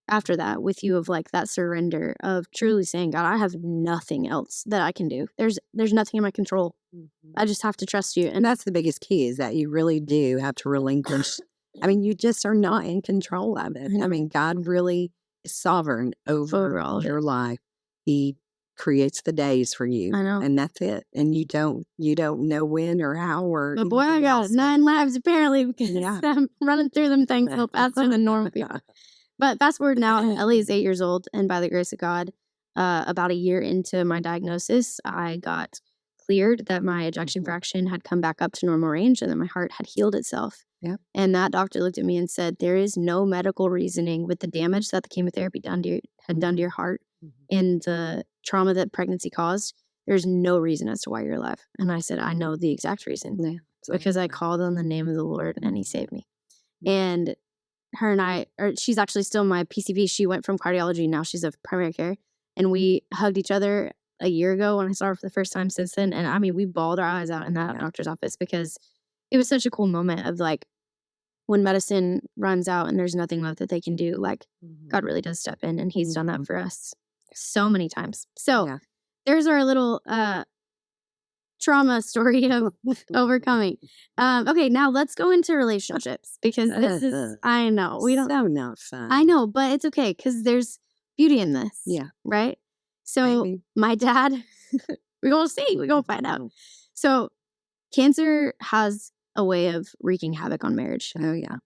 after that with you of like that surrender of truly saying, God, I have nothing else that I can do. There's nothing in my control. I just have to trust you. And that's the biggest key, is that you really do have to relinquish. I mean, you just are not in control of it. I mean, God really is sovereign over all your life. He creates the days for you. I know. And that's it. And you don't know when or how or. But boy, I got 9 lives apparently because I'm running through them things a little faster than normal people. But fast forward now, Ellie is 8 years old, and by the grace of God, about a year into my diagnosis, I got cleared that my ejection fraction had come back up to normal range and that my heart had healed itself. Yeah. And that doctor looked at me and said, there is no medical reasoning with the damage that the chemotherapy had done to your heart and the trauma that pregnancy caused. There's no reason as to why you're alive. And I said, I know the exact reason. Yeah. Because I called on the name of the Lord and he saved me. And her and I, or she's actually still my PCP. She went from cardiology. Now she's of primary care. And we hugged each other a year ago when I saw her for the first time since then. And I mean, we bawled our eyes out in that doctor's office because it was such a cool moment of like when medicine runs out and there's nothing left that they can do, like God really does step in and he's done that for us so many times. So there's our little trauma story of overcoming. Okay, now let's go into relationships because this is, I know, we don't. So not fun. I know, but it's okay because there's beauty in this. Yeah. Right? So Maybe. my dad, we're going to see, we're going to find out. So cancer has a way of wreaking havoc on marriage. Oh, yeah.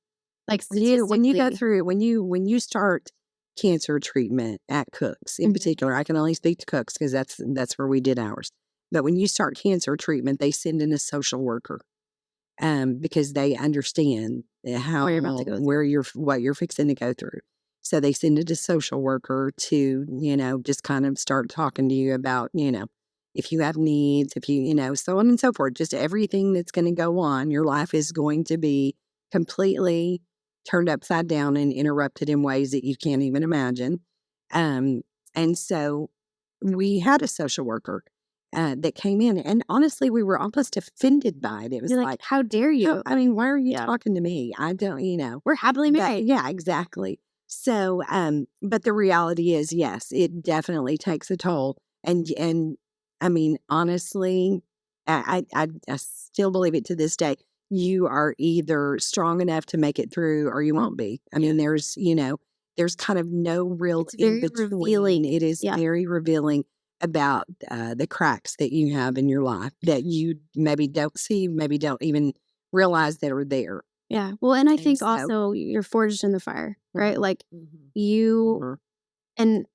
Like when you go through, when you start cancer treatment at Cook's in particular, I can only speak to Cook's because that's where we did ours. But when you start cancer treatment, they send in a social worker because they understand how what you're about to go through. What you're fixing to go through. So they send it a social worker to, just kind of start talking to you about, if you have needs, if you, so on and so forth. Just everything that's going to go on. Your life is going to be completely turned upside down and interrupted in ways that you can't even imagine. And so we had a social worker that came in, and honestly, we were almost offended by it. It was like, how dare you? I mean, why are you talking to me? I don't, We're happily married. Yeah, exactly. So, but the reality is, yes, it definitely takes a toll. And I mean, honestly, I still believe it to this day. You are either strong enough to make it through or you won't be. I mean, there's kind of no real in between. Revealing. It is very revealing about the cracks that you have in your life that you maybe don't see, maybe don't even realize that are there. Yeah. Well, and I think also you're forged in the fire, right? Like you and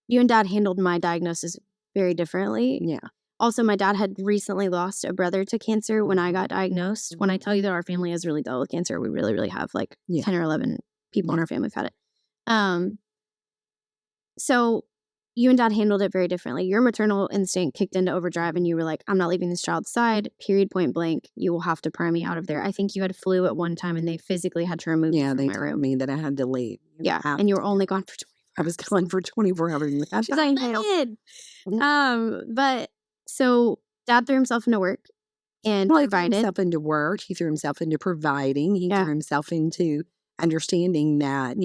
Dad handled my diagnosis very differently. Yeah. Also, my dad had recently lost a brother to cancer when I got diagnosed. When I tell you that our family has really dealt with cancer, we really, really have 10 or 11 people in our family have had it. So you and Dad handled it very differently. Your maternal instinct kicked into overdrive and you were like, I'm not leaving this child's side, period, point blank. You will have to pry me out of there. I think you had flu at one time and they physically had to remove you from my room. Told me that I had to leave. Yeah, and you were only gone for 24 hours. I was gone for 24 hours. She's like, but so Dad threw himself into work and provided. He threw himself into work. He threw himself into providing. He threw himself into understanding that,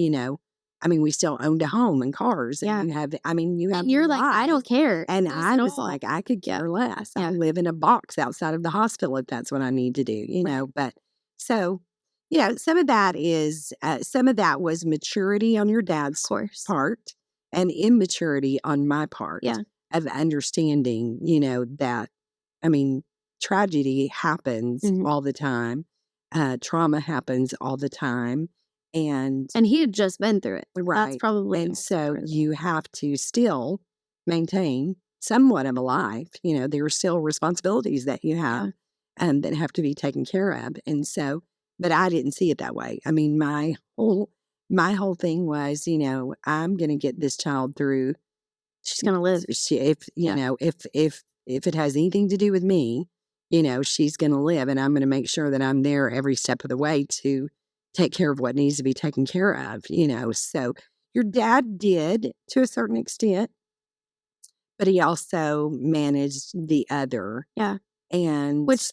I mean, we still owned a home and cars. And you have. And you're like, I don't care. And I was like, I could care less. I live in a box outside of the hospital if that's what I need to do, But so, some of that was maturity on your dad's part and immaturity on my part of understanding, that, tragedy happens all the time. Trauma happens all the time. And he had just been through it. Right. That's probably. And so you have to still maintain somewhat of a life. There are still responsibilities that you have that have to be taken care of. And so, but I didn't see it that way. I mean, my whole thing was, I'm going to get this child through. She's going to live. If it has anything to do with me, she's going to live, and I'm going to make sure that I'm there every step of the way to take care of what needs to be taken care of, So your dad did to a certain extent, but he also managed the other. Yeah. And which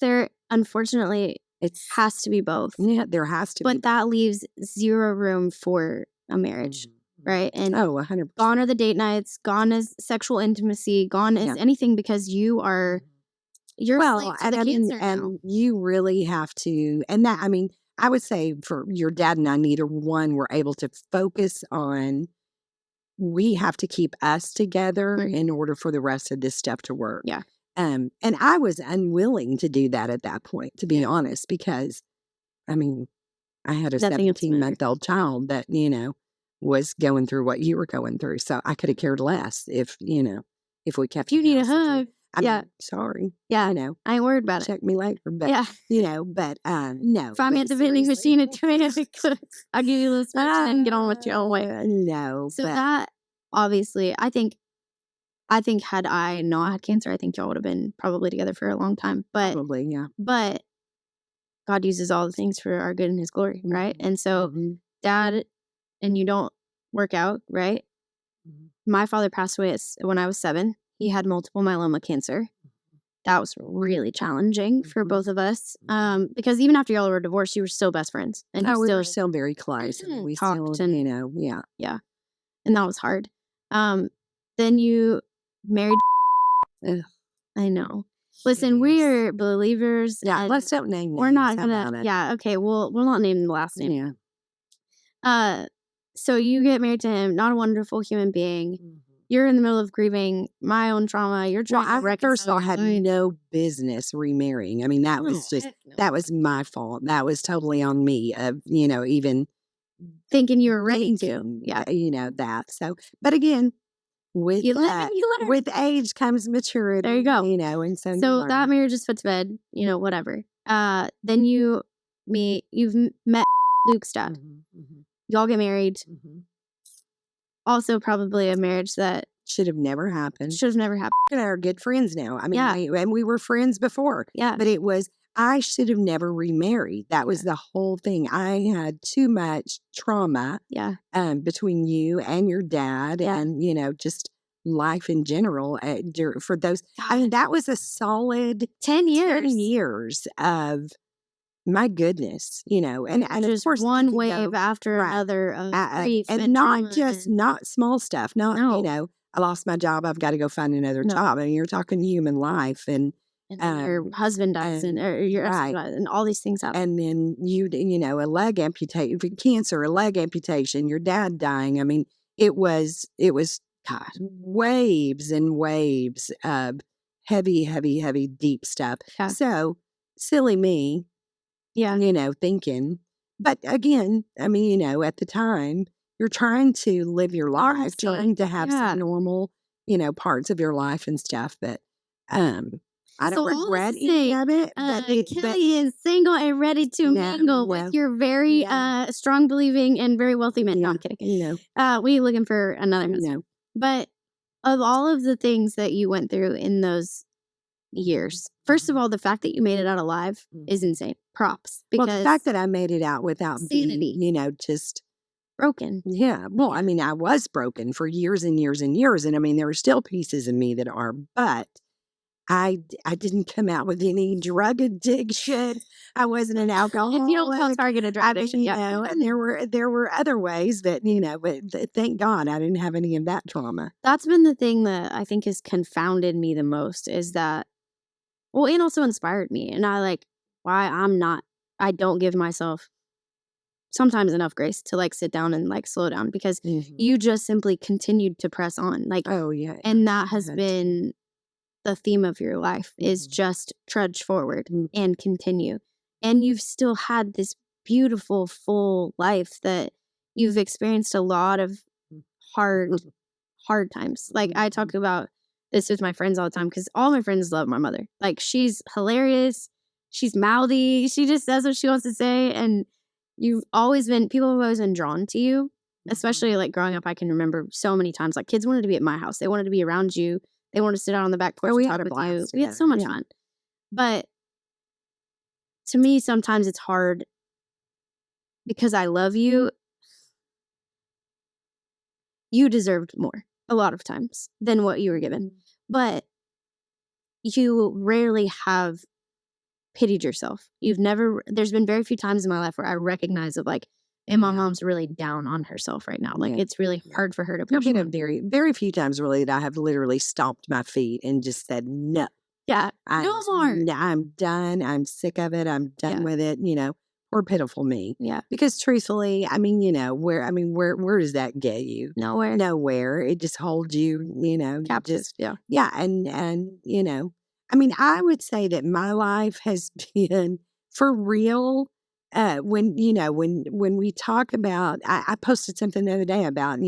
unfortunately, it has to be both. Yeah, there has to be. But that leaves zero room for a marriage, right? And 100%. Gone are the date nights, gone is sexual intimacy, gone is anything because you're and you really have to, and that, I would say for your dad and I, neither one were able to focus on, we have to keep us together in order for the rest of this stuff to work. Yeah. And I was unwilling to do that at that point, to be honest, because, I had a 17-month-old child that, was going through what you were going through. So I could have cared less if we kept. You need a house and hug. I Yeah. mean, sorry. Yeah. I know. I ain't worried about it. Check me later. But, Yeah. but no. If I'm but at the vending seriously. machine at 2 a.m., I'll give you a little switch and get on with your own way. No. So but that, obviously, I think had I not had cancer, I think y'all would have been probably together for a long time. But probably, yeah. But God uses all the things for our good and His glory, right? And so, Dad, and you don't work out, right? My father passed away when I was 7. He had multiple myeloma cancer. That was really challenging for both of us. Because even after y'all were divorced, you were still best friends. And we were still very close. We talked still, and, yeah. Yeah. And that was hard. Then you married. Ugh. I know. Listen, we are believers. Yeah, let's don't name names. We're not How about gonna. it? Yeah, okay. We'll not name the last name. Yeah. So you get married to him, not a wonderful human being. You're in the middle of grieving my own trauma. You're trying to reconcile. First of all, I had no business remarrying. I mean, that was that was my fault. That was totally on me. Even thinking you were ready to. Yeah. That. So, but again, with you learn. with age comes maturity. There you go. And so that marriage is put to bed. Whatever. Then you've met Luke's dad. Y'all get married. Also, probably a marriage that should have never happened. And are good friends now. I mean, we were friends before. Yeah. But I should have never remarried. That was the whole thing. I had too much trauma. Yeah. Between you and your dad, and just life in general. For those, I mean, that was a solid 10 years. 10 years of. My goodness, and just of course one wave after another of grief and not small stuff. Not I lost my job. I've got to go find another job. I mean, you're talking human life, and your husband dies, or your ex dies, and all these things happen. And then a leg amputation, cancer, a leg amputation, your dad dying. I mean, it was God, waves and waves of heavy, heavy, heavy, deep stuff. Yeah. So silly me. Yeah. Thinking. But again, I mean, at the time, you're trying to live your life, trying to have some normal, parts of your life and stuff. But I don't regret any of it. Kelley is single and ready to mingle with your very strong believing and very wealthy man. No, I'm kidding. We looking for another husband. But of all of the things that you went through in those years, first of all, the fact that you made it out alive is insane. Props. Because the fact that I made it out without sanity, being, just broken. Yeah. Well, I mean, I was broken for years and years and years. And I mean, there are still pieces of me that are, but I didn't come out with any drug addiction. I wasn't an alcoholic. If you don't call Target a drug addiction, and there were other ways that, but thank God I didn't have any of that trauma. That's been the thing that I think has confounded me the most, is that, well, and also inspired me. And I don't give myself sometimes enough grace to sit down and slow down, because you just simply continued to press on. Oh yeah. And that has been the theme of your life, is just trudge forward and continue. And you've still had this beautiful, full life that you've experienced a lot of hard times. I talk about this with my friends all the time, because all my friends love my mother. She's hilarious. She's mouthy. She just says what she wants to say. And people have always been drawn to you, especially growing up. I can remember so many times, kids wanted to be at my house. They wanted to be around you. They wanted to sit out on the back porch and talk with you. We had so much fun. But to me, sometimes it's hard, because I love you. You deserved more a lot of times than what you were given. But you rarely have pitied yourself. There's been very few times in my life where I recognize and my mom's really down on herself right now. It's really hard for her to push. Very, very few times really that I have literally stomped my feet and just said, no. Yeah. No more. I'm done. I'm sick of it. I'm done with it. Or pitiful me. Yeah. Because truthfully, I mean, where does that get you? Nowhere. It just holds you, captive. Yeah. And, I mean, I would say that my life has been, for real, when we talk about, I posted something the other day about,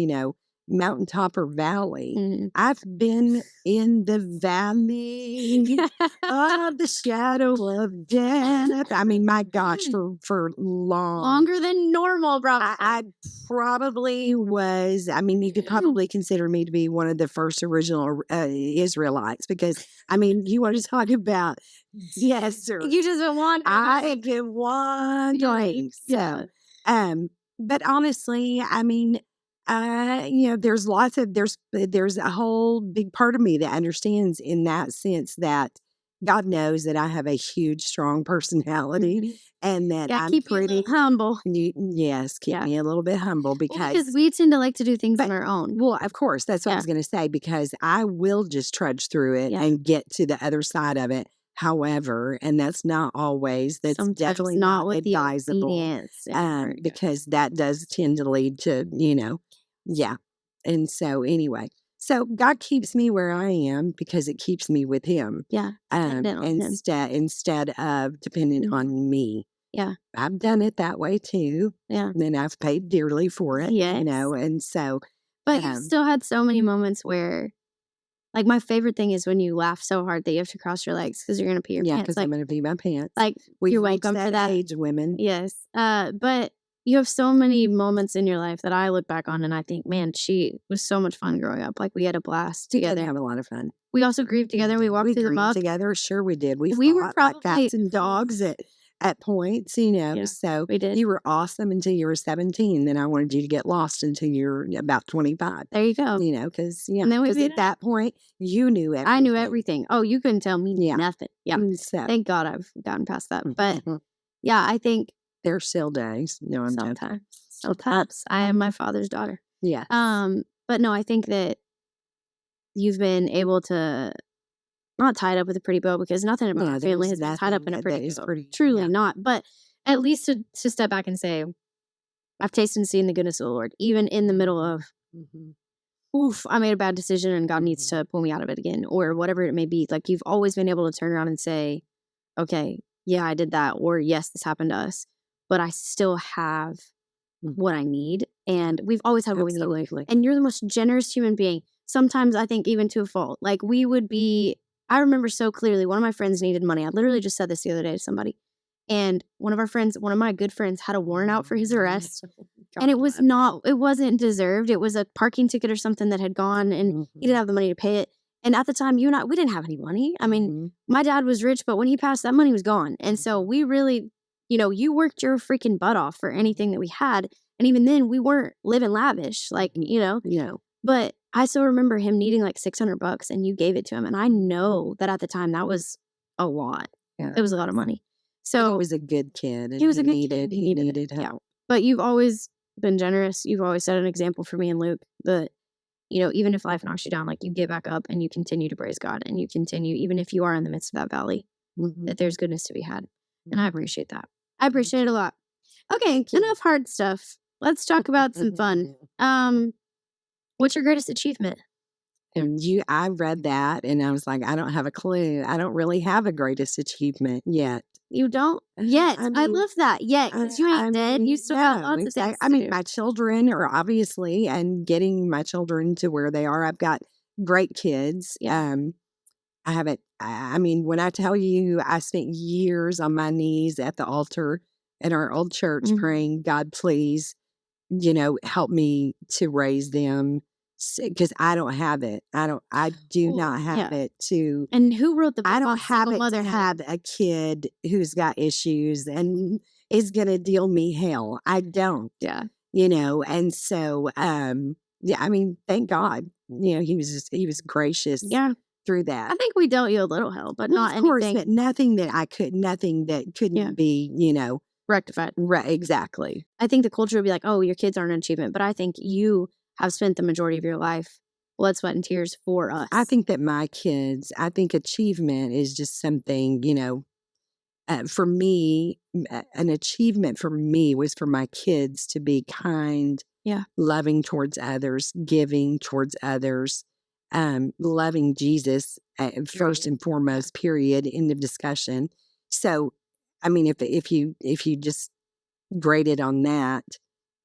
mountaintop or valley. Mhm. I've been in the valley of the shadow of death. I mean, my gosh, for Longer than normal, probably. I probably was. I mean, you could probably consider me to be one of the first original Israelites because, I mean, you want to talk about desert. You just been wandering. I have been wandering. So, but honestly, I mean, there's there's a whole big part of me that understands in that sense that God knows that I have a huge, strong personality and that I'm keep pretty you humble. Yes, keep me a little bit humble Because we tend to like to do things on our own. Well, of course, that's what I was going to say because I will just trudge through it and get to the other side of it. However, and that's not always, that's Sometimes definitely not not with the advisable obedience. because that does tend to lead to, yeah. And so anyway, so God keeps me where I am because it keeps me with Him. Yeah. Instead of depending on me. Yeah. I've done it that way too. Yeah. And then I've paid dearly for it. Yes. And so. But you still had so many moments where, like, my favorite thing is when you laugh so hard that you have to cross your legs because you're going to pee your pants. because I'm going to pee my pants. Like, you're welcome for that. Age, women. Yes. But you have so many moments in your life that I look back on and I think, man, she was so much fun growing up. Like, we had a blast together. We have a lot of fun. We also grieved together. We walked through the muck together. Sure, we did. We were fought probably like cats and dogs at points, so we did. You were awesome until you were 17. Then I wanted you to get lost until you're about 25. There you go. Because and then at that point, you knew everything. I knew everything. Oh, you couldn't tell me nothing. Yeah. So, thank God I've gotten past that. But yeah, I think there's still days. No, I'm sometimes. Sometimes I am my father's daughter. Yeah. But no, I think that you've been able to not tied up with a pretty bow because nothing about our family has been tied up in a pretty bow. Truly not. But at least to step back and say, I've tasted and seen the goodness of the Lord, even in the middle of, oof, I made a bad decision and God needs to pull me out of it again, or whatever it may be. Like, you've always been able to turn around and say, okay, yeah, I did that, or yes, this happened to us, but I still have what I need. And we've always had what we need. And you're the most generous human being. Sometimes I think even to a fault. Like, we would be, I remember so clearly, one of my friends needed money. I literally just said this the other day to somebody. And one of my good friends had a warrant out for his arrest. And it wasn't deserved. It was a parking ticket or something that had gone and he didn't have the money to pay it. And at the time, you and I, we didn't have any money. I mean, my dad was rich, but when he passed, that money was gone. And so we really, you worked your freaking butt off for anything that we had. And even then, we weren't living lavish, But I still remember him needing like $600 and you gave it to him. And I know that at the time that was a lot. Yeah. It was a lot of money. So he was a good kid. And he was a good kid. He needed help. Yeah. But you've always been generous. You've always set an example for me and Luke that, even if life knocks you down, like, you get back up and you continue to praise God and you continue, even if you are in the midst of that valley, that there's goodness to be had. And I appreciate that. I appreciate it a lot. Okay. Enough hard stuff. Let's talk about some fun. What's your greatest achievement? And I read that and I was like, I don't have a clue. I don't really have a greatest achievement yet. You don't yet. I love that. Yet, because you ain't dead. You still have lots of things. I mean, my children are obviously, and getting my children to where they are. I've got great kids. Yeah. I haven't. I mean, when I tell you, I spent years on my knees at the altar in our old church praying, God, please, help me to raise them. Because I don't have it. I do not have it to. And who wrote the book? I don't have it to have a kid who's got issues and is going to deal me hell. I don't. Yeah. And so, I mean, thank God, he was gracious. Yeah. Through that. I think we dealt you a little hell, but not of course, anything. But nothing that couldn't be, rectified. Right. Exactly. I think the culture would be like, oh, your kids aren't an achievement. But I think you have spent the majority of your life, blood, sweat, and tears for us. I think that I think achievement is just something, for me, an achievement for me was for my kids to be kind, loving towards others, giving towards others, loving Jesus first and foremost, period, end of discussion. So, I mean, if you just graded on that,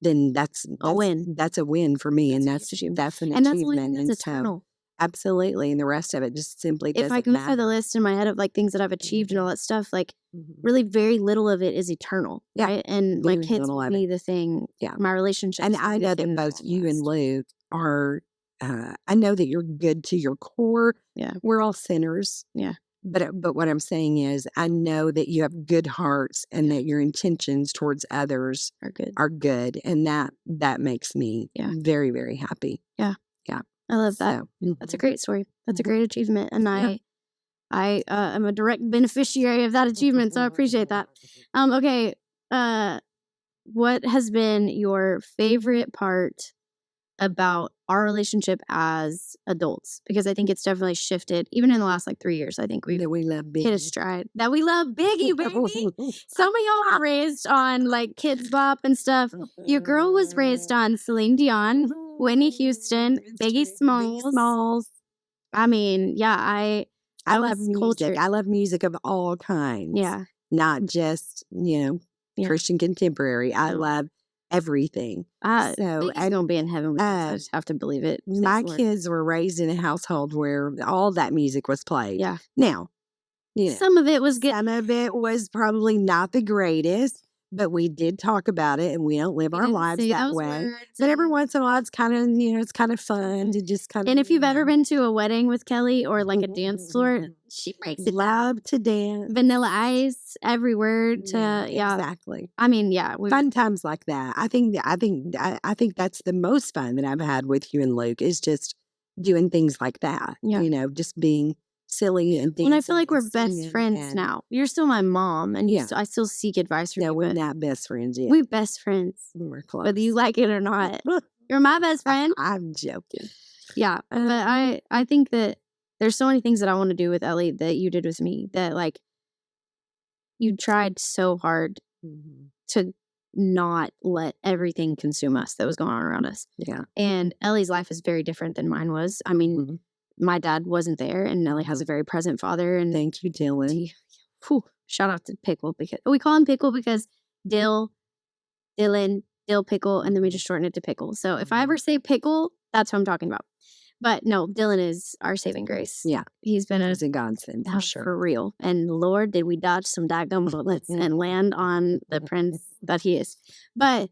then that's A win. That's a win for me, and that's an an and that's only achievement. that's And so, eternal. absolutely, and the rest of it just simply If I doesn't can look at the matter. list in my head of like things that I've achieved and all that stuff, like Mhm. really very little of it is eternal, Yeah, right? And my very kids little will of be it. the thing. Yeah. My relationships. And will I be the know thing that that both will you and last. Luke are. I know that you're good to your core. Yeah. We're all sinners. Yeah. But what I'm saying is, I know that you have good hearts and that your intentions towards others Are good. and that makes me Yeah. very, very happy. Yeah. Yeah. I love that. So, That's a great story. That's a Mhm. great achievement, and Yeah. I am a direct beneficiary of that achievement, so I appreciate that. Okay. What has been your favorite part about our relationship as adults? Because I think it's definitely shifted, even in the last like 3 years. I think we've That we love hit a Biggie. stride. That we love Biggie, baby. Some of y'all are raised on like Kids Bop and stuff. Your girl was raised on Celine Dion, Whitney Houston, Biggie Smalls. I mean, yeah, I love was music. cultured. I love music of all kinds. Yeah. Not just, Yeah. Christian contemporary. I No. love everything. So, Biggie's gonna be in heaven with us. I just have to believe it. my Lord. kids were raised in a household where all that music was played. Yeah. Now, Some of it was good. some of it was probably not the greatest, but we did talk about it, and we don't live We our didn't lives say that those way. words. But every once in a while, it's kind of, it's kind of fun to just kind of. And if you've ever been to a wedding with Kelley or like a dance floor, she breaks it down. Love to dance. Vanilla Ice, every word to Exactly. I mean, Fun times like that. I think that's the most fun that I've had with you and Luke is just doing things like that. Yeah. Just being silly and things. And I feel like we're and best singing friends and- now. You're still my mom, and Yeah. I still seek advice from No, you. we're but not best friends yet. we're best friends, We're close. whether you like it or not. You're my best friend. I'm joking. Yeah, but I think that there's so many things that I want to do with Ellie that you did with me that like you tried so hard to not let everything consume us that was going on around us. Yeah. And Ellie's life is very different than mine was. I mean, my dad wasn't there, and Ellie has a very present father. And Thank you, Dylan. Shout out to Pickle, because we call him Pickle because Dylan, Dill Pickle, and then we just shorten it to Pickle. So if I ever say Pickle, that's what I'm talking about. But no, Dylan is our saving grace. Yeah. He's been It's a godsend for sure. for real. And Lord, did we dodge some daggum bullets and land on the prince that he is. But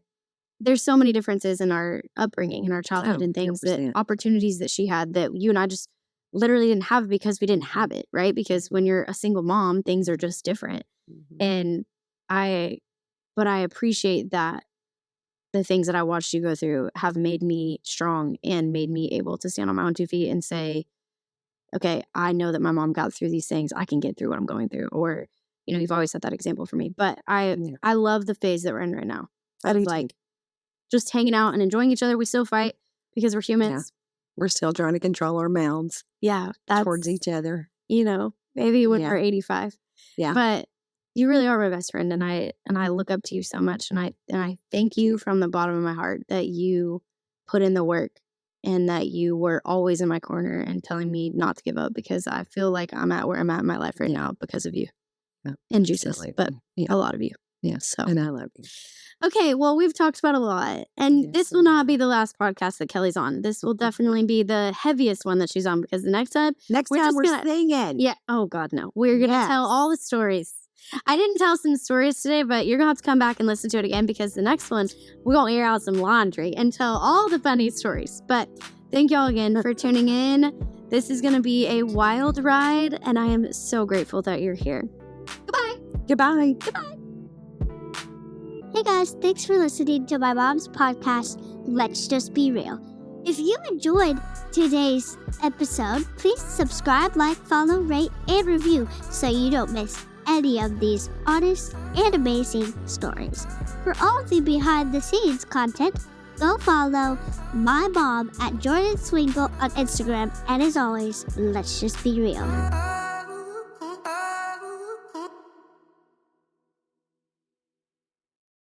there's so many differences in our upbringing and our childhood and things 100%. that opportunities that she had that you and I just literally didn't have because we didn't have it, right? Because when you're a single mom, things are just different. And I appreciate that the things that I watched you go through have made me strong and made me able to stand on my own 2 feet and say, okay, I know that my mom got through these things. I can get through what I'm going through. Or, you've always set that example for me. But I love the phase that we're in right now. I do like just hanging out and enjoying each other. We still fight because we're humans. We're still trying to control our mouths. Yeah. That's, towards each other. Maybe when we're 85. Yeah. But you really are my best friend, and I look up to you so much, and I thank you from the bottom of my heart that you put in the work and that you were always in my corner and telling me not to give up, because I feel like I'm at where I'm at in my life right now because of you and Jesus, but a lot of you. Yeah. So, and I love you. Okay, well, we've talked about a lot, and this will not be the last podcast that Kelley's on. This will definitely be the heaviest one that she's on, because the next time we're singing. Yeah. Oh God, no. We're gonna tell all the stories. I didn't tell some stories today, but you're gonna have to come back and listen to it again, because the next one we're gonna air out some laundry and tell all the funny stories. But thank y'all again for tuning in. This is gonna be a wild ride, and I am so grateful that you're here. Goodbye. Hey guys, thanks for listening to my mom's podcast, Let's Just Be Real. If you enjoyed today's episode, please subscribe, like, follow, rate, and review so you don't miss any of these honest and amazing stories. For all the behind the scenes content, go follow my mom at Jordyn Swingle on Instagram. And as always, let's just be real.